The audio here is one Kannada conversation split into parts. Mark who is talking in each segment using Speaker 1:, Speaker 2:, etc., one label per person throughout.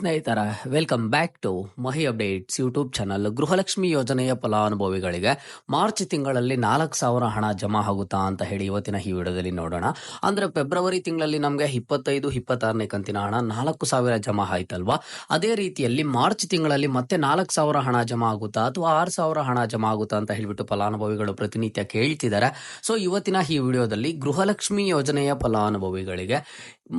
Speaker 1: ಸ್ನೇಹಿತರ, welcome back to Mahi updates YouTube channel. Gruhalakshmi ಯೋಜನೆಯ ಫಲಾನುಭವಿಗಳಿಗೆ ಮಾರ್ಚ್ ತಿಂಗಳಲ್ಲಿ 4,000 ಹಣ ಜಮಾ ಆಗುತ್ತಾ ಅಂತ ಹೇಳಿ ಇವತ್ತಿನ ಈ ವಿಡಿಯೋದಲ್ಲಿ ನೋಡೋಣ. ಅಂದ್ರೆ ಫೆಬ್ರವರಿ ತಿಂಗಳಲ್ಲಿ ನಮಗೆ 25, 26ನೇ ಕಂತಿನ ಹಣ 4,000 ಜಮಾ ಆಯ್ತಲ್ವಾ. ಅದೇ ರೀತಿಯಲ್ಲಿ ಮಾರ್ಚ್ ತಿಂಗಳಲ್ಲಿ ಮತ್ತೆ 4,000 ಹಣ ಜಮಾ ಆಗುತ್ತಾ ಅಥವಾ 6,000 ಹಣ ಜಮಾ ಆಗುತ್ತಾ ಅಂತ ಹೇಳ್ಬಿಟ್ಟು ಫಲಾನುಭವಿಗಳು ಪ್ರತಿನಿತ್ಯ ಕೇಳ್ತಿದ್ದಾರೆ. ಸೊ ಇವತ್ತಿನ ಈ ವಿಡಿಯೋದಲ್ಲಿ ಗೃಹಲಕ್ಷ್ಮಿ ಯೋಜನೆಯ ಫಲಾನುಭವಿಗಳಿಗೆ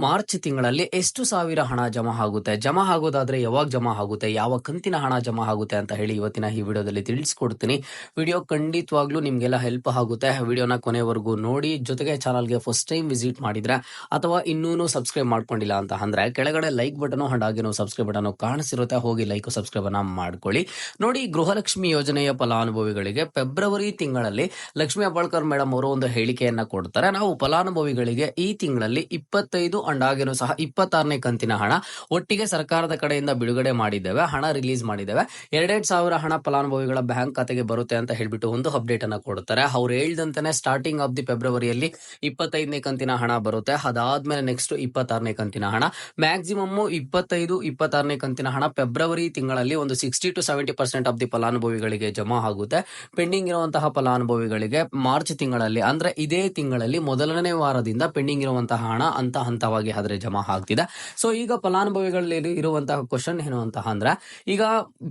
Speaker 1: ಮಾರ್ಚ್ ತಿಂಗಳಲ್ಲಿ ಎಷ್ಟು ಸಾವಿರ ಹಣ ಜಮಾ ಆಗುತ್ತೆ, ಜಮಾ ಆಗೋದಾದ್ರೆ ಯಾವಾಗ ಜಮಾ ಆಗುತ್ತೆ, ಯಾವ ಕಂತಿನ ಹಣ ಜಮಾ ಆಗುತ್ತೆ ಅಂತ ಹೇಳಿ ಇವತ್ತಿನ ಈ ವಿಡಿಯೋದಲ್ಲಿ ತಿಳಿಸ್ಕೊಡ್ತೀನಿ. ವಿಡಿಯೋ ಖಂಡಿತವಾಗ್ಲೂ ನಿಮ್ಗೆಲ್ಲ ಹೆಲ್ಪ್ ಆಗುತ್ತೆ. ವಿಡಿಯೋನ ಕೊನೆವರೆಗೂ ನೋಡಿ. ಜೊತೆಗೆ ಚಾನಲ್ಗೆ ಫಸ್ಟ್ ಟೈಮ್ ವಿಸಿಟ್ ಮಾಡಿದ್ರೆ ಅಥವಾ ಇನ್ನೂ ಸಬ್ಸ್ಕ್ರೈಬ್ ಮಾಡ್ಕೊಂಡಿಲ್ಲ ಅಂತ ಅಂದ್ರೆ ಕೆಳಗಡೆ ಲೈಕ್ ಬಟನ್ ಹಾಗೆ ಸಬ್ಸ್ಕ್ರೈಬ್ ಬಟನ್ ಕಾಣಿಸಿರುತ್ತೆ, ಹೋಗಿ ಲೈಕ್ ಸಬ್ಸ್ಕ್ರೈಬ್ ಅನ್ನ ಮಾಡ್ಕೊಳ್ಳಿ. ನೋಡಿ, ಗೃಹಲಕ್ಷ್ಮಿ ಯೋಜನೆಯ ಫಲಾನುಭವಿಗಳಿಗೆ ಫೆಬ್ರವರಿ ತಿಂಗಳಲ್ಲಿ ಲಕ್ಷ್ಮೀ ಹೆಬ್ಬಾಳ್ಕರ್ ಮೇಡಮ್ ಅವರು ಒಂದು ಹೇಳಿಕೆಯನ್ನ ಕೊಡ್ತಾರೆ. ನಾವು ಫಲಾನುಭವಿಗಳಿಗೆ ಈ ತಿಂಗಳಲ್ಲಿ 25 ಅಂಡ್ ಹಾಗೇನು ಸಹ 26ನೇ ಕಂತಿನ ಹಣ ಒಟ್ಟಿಗೆ ಸರ್ಕಾರದ ಕಡೆಯಿಂದ ಬಿಡುಗಡೆ ಮಾಡಿದ್ದೇವೆ, ಹಣ ರಿಲೀಸ್ ಮಾಡಿದ್ದೇವೆ. 2,000 ಹಣ ಫಲಾನುಭವಿಗಳ ಬ್ಯಾಂಕ್ ಖಾತೆಗೆ ಬರುತ್ತೆ ಅಂತ ಹೇಳ್ಬಿಟ್ಟು ಒಂದು ಅಪ್ಡೇಟ್ ಅನ್ನ ಕೊಡ್ತಾರೆ. ಅವ್ರು ಹೇಳ್ದಂತಾನೆ ಸ್ಟಾರ್ಟಿಂಗ್ ಆಫ್ ದಿ ಫೆಬ್ರವರಿಯಲ್ಲಿ 25ನೇ ಕಂತಿನ ಹಣ ಬರುತ್ತೆ. ಅದಾದ್ಮೇಲೆ ನೆಕ್ಸ್ಟ್ 26ನೇ ಕಂತಿನ ಹಣ, ಮ್ಯಾಕ್ಸಿಮಮ್ 25, 26ನೇ ಕಂತಿನ ಹಣ ಫೆಬ್ರವರಿ ತಿಂಗಳಲ್ಲಿ ಒಂದು 60 to 70% ಆಫ್ ದಿ ಫಲಾನುಭವಿಗಳಿಗೆ ಜಮಾ ಆಗುತ್ತೆ. ಪೆಂಡಿಂಗ್ ಇರುವಂತಹ ಫಲಾನುಭವಿಗಳಿಗೆ ಮಾರ್ಚ್ ತಿಂಗಳಲ್ಲಿ ಅಂದ್ರೆ ಇದೇ ತಿಂಗಳಲ್ಲಿ ಮೊದಲನೇ ವಾರದಿಂದ ಪೆಂಡಿಂಗ್ ಇರುವಂತಹ ಹಣ ಹಂತವಾಗಿ ಆದ್ರೆ ಜಮಾ ಆಗ್ತಿದೆ. ಸೊ ಈಗ ಫಲಾನುಭವಿಗಳಲ್ಲಿ ಇರುವಂತಹ ಕ್ವಶನ್ ಏನು ಅಂತ ಅಂದ್ರೆ, ಈಗ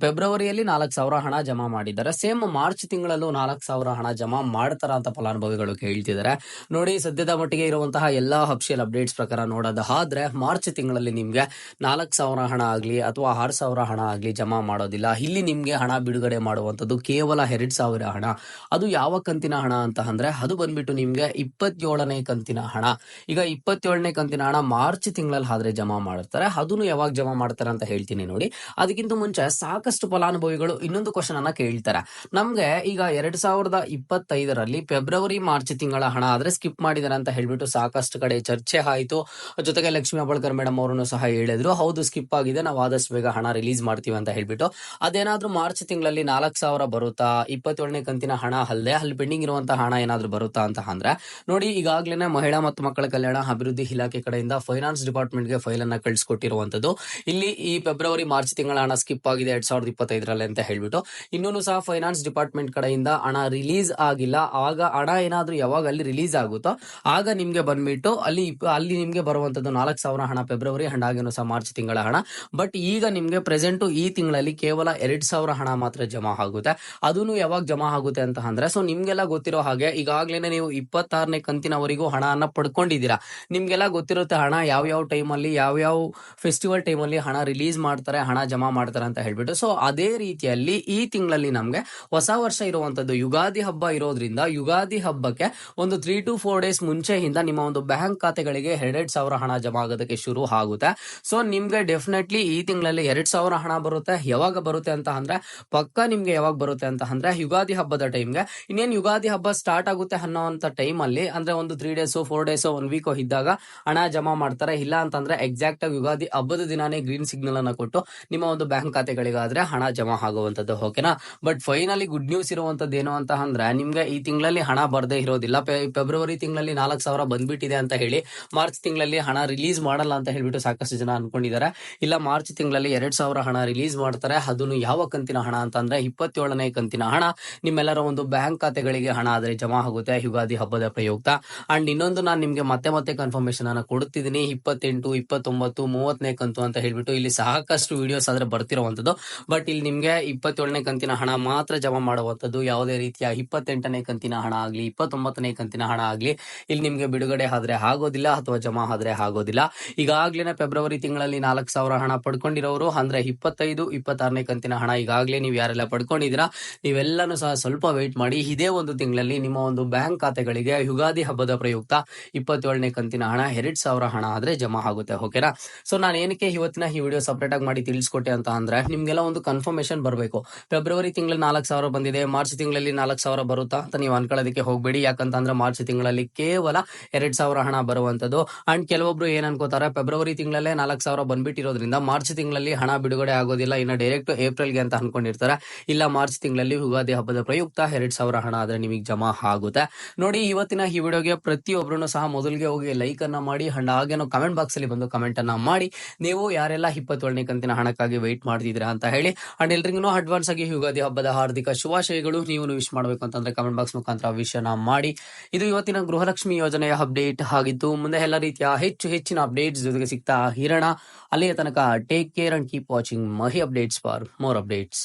Speaker 1: ಫೆಬ್ರವರಿಯಲ್ಲಿ 4,000 ಹಣ ಜಮಾ ಮಾಡಿದ್ದಾರೆ, ಸೇಮ್ ಮಾರ್ಚ್ ತಿಂಗಳಲ್ಲೂ 4,000 ಹಣ ಜಮಾ ಮಾಡ್ತಾರ ಅಂತ ಫಲಾನುಭವಿಗಳು ಕೇಳ್ತಿದ್ದಾರೆ. ನೋಡಿ, ಸದ್ಯದ ಮಟ್ಟಿಗೆ ಇರುವಂತಹ ಎಲ್ಲಾ ಅಫಿಷಿಯಲ್ ಅಪ್ಡೇಟ್ಸ್ ಪ್ರಕಾರ ನೋಡೋದಾದ್ರೆ ಮಾರ್ಚ್ ತಿಂಗಳಲ್ಲಿ ನಿಮ್ಗೆ 4,000 ಹಣ ಆಗ್ಲಿ ಅಥವಾ 6,000 ಹಣ ಆಗ್ಲಿ ಜಮಾ ಮಾಡೋದಿಲ್ಲ. ಇಲ್ಲಿ ನಿಮ್ಗೆ ಹಣ ಬಿಡುಗಡೆ ಮಾಡುವಂತದ್ದು ಕೇವಲ 2,000 ಹಣ. ಅದು ಯಾವ ಕಂತಿನ ಹಣ ಅಂತ ಅಂದ್ರೆ ಅದು ಬಂದ್ಬಿಟ್ಟು ನಿಮ್ಗೆ 27ನೇ ಕಂತಿನ ಹಣ. ಈಗ 27ನೇ ಕಂತಿನ ಹಣ ಮಾರ್ಚ್ ತಿಂಗಳಲ್ಲಿ ಆದ್ರೆ ಜಮಾ ಮಾಡ್ತಾರೆ. ಅದನ್ನು ಯಾವಾಗ ಜಮಾ ಮಾಡ್ತಾರೆ ಅಂತ ಹೇಳ್ತೀನಿ ನೋಡಿ. ಅದಕ್ಕಿಂತ ಮುಂಚೆ ಸಾಕಷ್ಟು ಫಲಾನುಭವಿಗಳು ಇನ್ನೊಂದು ಕ್ವಶನ್ ಅನ್ನ ಕೇಳ್ತಾರೆ. ನಮ್ಗೆ ಈಗ 2025ರಲ್ಲಿ ಫೆಬ್ರವರಿ ಮಾರ್ಚ್ ತಿಂಗಳ ಹಣ ಆದ್ರೆ ಸ್ಕಿಪ್ ಮಾಡಿದಾರೆ ಅಂತ ಹೇಳ್ಬಿಟ್ಟು ಸಾಕಷ್ಟು ಕಡೆ ಚರ್ಚೆ ಆಯ್ತು. ಜೊತೆಗೆ ಲಕ್ಷ್ಮೀ ಹೆಬ್ಬಾಳ್ಕರ್ ಮೇಡಮ್ ಅವರನ್ನು ಸಹ ಹೇಳಿದ್ರು, ಹೌದು ಸ್ಕಿಪ್ ಆಗಿದೆ, ನಾವು ಆದಷ್ಟು ಬೇಗ ಹಣ ರಿಲೀಸ್ ಮಾಡ್ತೀವಿ ಅಂತ ಹೇಳ್ಬಿಟ್ಟು. ಅದೇನಾದ್ರೂ ಮಾರ್ಚ್ ತಿಂಗಳಲ್ಲಿ 4,000 ಬರುತ್ತಾ, 27ನೇ ಕಂತಿನ ಹಣ ಅಲ್ಲದೆ ಅಲ್ಲಿ ಪೆಂಡಿಂಗ್ ಇರುವಂತಹ ಹಣ ಏನಾದ್ರೂ ಬರುತ್ತಾ ಅಂತ ಅಂದ್ರೆ ನೋಡಿ, ಈಗಾಗಲೇ ಮಹಿಳಾ ಮತ್ತು ಮಕ್ಕಳ ಕಲ್ಯಾಣ ಅಭಿವೃದ್ಧಿ ಇಲಾಖೆ ಕಡೆಯಿಂದ ಫೈನಾನ್ಸ್ ಡಿಪಾರ್ಟ್ಮೆಂಟ್ಗೆ ಫೈಲ್ ಅನ್ನ ಕಳಿಸ್ಕೊಟ್ಟಿರುವಂತದ್ದು. ಇಲ್ಲಿ ಈ ಫೆಬ್ರವರಿ ಮಾರ್ಚ್ ತಿಂಗಳ ಹಣ ಸ್ಕಿಪ್ ಆಗಿದೆ 2025ರಲ್ಲಿ ಅಂತ ಹೇಳ್ಬಿಟ್ಟು. ಇನ್ನೂ ಸಹ ಫೈನಾನ್ಸ್ ಡಿಪಾರ್ಟ್ಮೆಂಟ್ ಕಡೆಯಿಂದ ಹಣ ರಿಲೀಸ್ ಆಗಿಲ್ಲ. ಆಗ ಹಣ ಏನಾದ್ರೂ ಯಾವಾಗ ಅಲ್ಲಿ ರಿಲೀಸ್ ಆಗುತ್ತೋ ಆಗ ನಿಮ್ಗೆ ಬಂದ್ಬಿಟ್ಟು ಅಲ್ಲಿ ನಿಮ್ಗೆ ಬರುವಂತದ್ದು 4,000 ಹಣ ಫೆಬ್ರವರಿ ಅಂಡ್ ಹಾಗೇನು ಸಹ ಮಾರ್ಚ್ ತಿಂಗಳ ಹಣ. ಬಟ್ ಈಗ ನಿಮ್ಗೆ ಪ್ರೆಸೆಂಟ್ ಈ ತಿಂಗಳಲ್ಲಿ ಕೇವಲ 2,000 ಹಣ ಮಾತ್ರ ಜಮಾ ಆಗುತ್ತೆ. ಅದನ್ನು ಯಾವಾಗ ಜಮಾ ಆಗುತ್ತೆ ಅಂತ ಅಂದ್ರೆ, ಸೊ ನಿಮ್ಗೆಲ್ಲ ಗೊತ್ತಿರೋ ಹಾಗೆ ಈಗಾಗಲೇ ನೀವು 26ನೇ ಕಂತಿನವರೆಗೂ ಹಣನ ಪಡ್ಕೊಂಡಿದ್ದೀರಾ. ನಿಮ್ಗೆಲ್ಲ ಗೊತ್ತಿರುತ್ತೆ ಹಣ ಯಾವ ಟೈಮಲ್ಲಿ ಯಾವ ಫೆಸ್ಟಿವಲ್ ಟೈಮಲ್ಲಿ ಹಣ ರಿಲೀಸ್ ಮಾಡ್ತಾರೆ, ಹಣ ಜಮಾ ಮಾಡ್ತಾರೆ ಅಂತ ಹೇಳ್ಬಿಟ್ಟು. ಸೊ ಅದೇ ರೀತಿಯಲ್ಲಿ ಈ ತಿಂಗಳಲ್ಲಿ ನಮ್ಗೆ ಹೊಸ ವರ್ಷ ಇರುವಂತದ್ದು ಯುಗಾದಿ ಹಬ್ಬ ಇರೋದ್ರಿಂದ ಯುಗಾದಿ ಹಬ್ಬಕ್ಕೆ ಒಂದು 3 to 4 ಡೇಸ್ ಮುಂಚೆಯಿಂದ ನಿಮ್ಮ ಒಂದು ಬ್ಯಾಂಕ್ ಖಾತೆಗಳಿಗೆ 2,000 ಹಣ ಜಮಾ ಆಗೋದಕ್ಕೆ ಶುರು ಆಗುತ್ತೆ. ಸೊ ನಿಮ್ಗೆ ಡೆಫಿನೆಟ್ಲಿ ಈ ತಿಂಗಳಲ್ಲಿ 2,000 ಹಣ ಬರುತ್ತೆ. ಯಾವಾಗ ಬರುತ್ತೆ ಅಂತ ಅಂದ್ರೆ ಪಕ್ಕ ನಿಮ್ಗೆ ಯಾವಾಗ ಬರುತ್ತೆ ಅಂತ ಅಂದ್ರೆ ಯುಗಾದಿ ಹಬ್ಬದ ಟೈಮ್ಗೆ. ಇನ್ನೇನು ಯುಗಾದಿ ಹಬ್ಬ ಸ್ಟಾರ್ಟ್ ಆಗುತ್ತೆ ಅನ್ನೋಂತ ಟೈಮ್ ಅಲ್ಲಿ ಅಂದ್ರೆ ಒಂದು 3 days 4 days 1 week ಇದ್ದಾಗ ಹಣ ಜಮಾ ಮಾಡ್ತಾರೆ. ಇಲ್ಲ ಅಂತಂದ್ರೆ ಎಕ್ಸಾಕ್ಟ್ ಆಗಿ ಯುಗಾದಿ ಹಬ್ಬದ ದಿನಾನೇ ಗ್ರೀನ್ ಸಿಗ್ನಲ್ ಅನ್ನ ಕೊಟ್ಟು ನಿಮ್ಮ ಒಂದು ಬ್ಯಾಂಕ್ ಖಾತೆಗಳಿಗಾದ್ರೆ ಹಣ ಜಮಾ ಆಗುವಂತದ್ದು. ಓಕೆನಾ. ಬಟ್ ಫೈನಲಿ ಗುಡ್ ನ್ಯೂಸ್ ಇರುವಂತದ್ದು ಏನು ಅಂತ ಅಂದ್ರೆ, ನಿಮ್ಗೆ ಈ ತಿಂಗಳಲ್ಲಿ ಹಣ ಬರ್ದೇ ಇರೋದಿಲ್ಲ. ಫೆಬ್ರವರಿ ತಿಂಗಳಲ್ಲಿ 4,000 ಬಂದ್ಬಿಟ್ಟಿದೆ ಅಂತ ಹೇಳಿ ಮಾರ್ಚ್ ತಿಂಗಳಲ್ಲಿ ಹಣ ರಿಲೀಸ್ ಮಾಡಲ್ಲ ಅಂತ ಹೇಳ್ಬಿಟ್ಟು ಸಾಕಷ್ಟು ಜನ ಅನ್ಕೊಂಡಿದ್ದಾರೆ. ಇಲ್ಲ, ಮಾರ್ಚ್ ತಿಂಗಳಲ್ಲಿ 2,000 ಹಣ ರಿಲೀಸ್ ಮಾಡ್ತಾರೆ. ಅದನ್ನು ಯಾವ ಕಂತಿನ ಹಣ ಅಂತ ಅಂದ್ರೆ 27ನೇ ಕಂತಿನ ಹಣ ನಿಮ್ಮೆಲ್ಲರ ಒಂದು ಬ್ಯಾಂಕ್ ಖಾತೆಗಳಿಗೆ ಹಣ ಆದ್ರೆ ಜಮಾ ಆಗುತ್ತೆ ಯುಗಾದಿ ಹಬ್ಬದ ಪ್ರಯುಕ್ತ. ಅಂಡ್ ಇನ್ನೊಂದು ನಾನು ನಿಮ್ಗೆ ಮತ್ತೆ ಕನ್ಫರ್ಮೇಶನ್ ಅನ್ನ ಕೊಡ್ತಿದ್ದೀನಿ, 28, 29, 30ನೇ ಕಂತು ಅಂತ ಹೇಳ್ಬಿಟ್ಟು ಇಲ್ಲಿ ಸಾಕಷ್ಟು ವಿಡಿಯೋಸ್ ಆದ್ರೆ ಬರ್ತಿರುವಂತದ್ದು. ಬಟ್ ಇಲ್ಲಿ ನಿಮ್ಗೆ 27ನೇ ಕಂತಿನ ಹಣ ಮಾತ್ರ ಜಮಾ ಮಾಡುವಂತದ್ದು. ಯಾವುದೇ ರೀತಿಯ 28ನೇ ಕಂತಿನ ಹಣ ಆಗ್ಲಿ 29ನೇ ಕಂತಿನ ಹಣ ಆಗ್ಲಿ ಇಲ್ಲಿ ನಿಮ್ಗೆ ಬಿಡುಗಡೆ ಆದ್ರೆ ಆಗೋದಿಲ್ಲ ಅಥವಾ ಜಮಾ ಆದ್ರೆ ಆಗೋದಿಲ್ಲ. ಈಗಾಗ್ಲೇ ಫೆಬ್ರವರಿ ತಿಂಗಳಲ್ಲಿ 4,000 ಹಣ ಪಡ್ಕೊಂಡಿರೋರು ಅಂದ್ರೆ 25, 26ನೇ ಕಂತಿನ ಹಣ ಈಗಾಗಲೇ ನೀವು ಯಾರೆಲ್ಲ ಪಡ್ಕೊಂಡಿದ್ದೀರಾ ನೀವೆಲ್ಲಾನು ಸಹ ಸ್ವಲ್ಪ ವೇಟ್ ಮಾಡಿ. ಇದೇ ಒಂದು ತಿಂಗಳಲ್ಲಿ ನಿಮ್ಮ ಒಂದು ಬ್ಯಾಂಕ್ ಖಾತೆಗಳಿಗೆ ಯುಗಾದಿ ಹಬ್ಬದ ಪ್ರಯುಕ್ತ 27ನೇ ಕಂತಿನ ಹಣ 2,000 ಹಣ ಆದ್ರೆ ಜಮಾ ಆಗುತ್ತೆ. ಓಕೆನಾ. ಸೊ ನಾನು ಏನಕ್ಕೆ ಇವತ್ತಿನ ಈ ವಿಡಿಯೋ ಸಪರೇಟ್ ಆಗಿ ಮಾಡಿ ತಿಳಿಸ್ಕೊಟ್ಟೆ ಅಂತ ಅಂದ್ರೆ, ನಿಮ್ಗೆಲ್ಲ ಒಂದು ಕನ್ಫರ್ಮೇಶನ್ ಬರಬೇಕು. ಫೆಬ್ರವರಿ ತಿಂಗಳಲ್ಲಿ 4,000 ಬಂದಿದೆ, ಮಾರ್ಚ್ ತಿಂಗಳಲ್ಲಿ 4,000 ಬರುತ್ತಾ ಅಂತ ನೀವು ಅನ್ಕೊಳ್ಳೋದಕ್ಕೆ ಹೋಗ್ಬೇಡಿ. ಯಾಕಂತಂದ್ರೆ ಮಾರ್ಚ್ ತಿಂಗಳಲ್ಲಿ ಕೇವಲ 2,000 ಹಣ ಬರುವಂತದ್ದು. ಅಂಡ್ ಕೆಲವೊಬ್ರು ಏನ್ ಅನ್ಕೋತಾರೆ, ಫೆಬ್ರವರಿ ತಿಂಗಳಲ್ಲೇ 4,000 ಬಂದ್ಬಿಟ್ಟಿರೋದ್ರಿಂದ ಮಾರ್ಚ್ ತಿಂಗಳಲ್ಲಿ ಹಣ ಬಿಡುಗಡೆ ಆಗೋದಿಲ್ಲ, ಇನ್ನು ಡೈರೆಕ್ಟ್ ಏಪ್ರಿಲ್ಗೆ ಅಂತ ಅನ್ಕೊಂಡಿರ್ತಾರೆ. ಇಲ್ಲ, ಮಾರ್ಚ್ ತಿಂಗಳಲ್ಲಿ ಯುಗಾದಿ ಹಬ್ಬದ ಪ್ರಯುಕ್ತ 2,000 ಹಣ ಆದ್ರೆ ನಿಮಗೆ ಜಮಾ ಆಗುತ್ತೆ. ನೋಡಿ, ಇವತ್ತಿನ ಈ ವಿಡಿಯೋಗೆ ಪ್ರತಿಯೊಬ್ಬರು ಸಹ ಮೊದಲಿಗೆ ಹೋಗಿ ಲೈಕ್ ಅನ್ನ ಮಾಡಿ ಅಂಡ್ ಹಾಗೇನೋ ಕಮೆಂಟ್ ಬಾಕ್ಸ್ ಅಲ್ಲಿ ಬಂದು ಕಮೆಂಟ್ ಅನ್ನ ಮಾಡಿ ನೀವು ಯಾರೆಲ್ಲ 27ನೇ ಕಂತಿನ ಹಣಕ್ಕಾಗಿ ವೆಯ್ಟ್ ಮಾಡ್ತಿದ್ದೀರಾ ಅಂತ ಹೇಳಿ. ಅಂಡ್ ಎಲ್ರಿಗೂ ಅಡ್ವಾನ್ಸ್ ಆಗಿ ಯುಗಾದಿ ಹಬ್ಬದ ಹಾರ್ದಿಕ ಶುಭಾಶಯಗಳು. ನೀವು ವಿಶ್ ಮಾಡಬೇಕು ಅಂತಂದ್ರೆ ಕಮೆಂಟ್ ಬಾಕ್ಸ್ ಮುಖಾಂತರ ವಿಷಯನ ಮಾಡಿ. ಇದು ಇವತ್ತಿನ ಗೃಹಲಕ್ಷ್ಮಿ ಯೋಜನೆಯ ಅಪ್ಡೇಟ್ ಆಗಿದ್ದು. ಮುಂದೆ ಎಲ್ಲ ರೀತಿಯ ಹೆಚ್ಚಿನ ಅಪ್ಡೇಟ್ಸ್ ಜೊತೆಗೆ ಸಿಗ್ತಾ ಇರೋಣ. ಅಲ್ಲಿಯ ತನಕ take care and keep watching Mahi updates for more updates.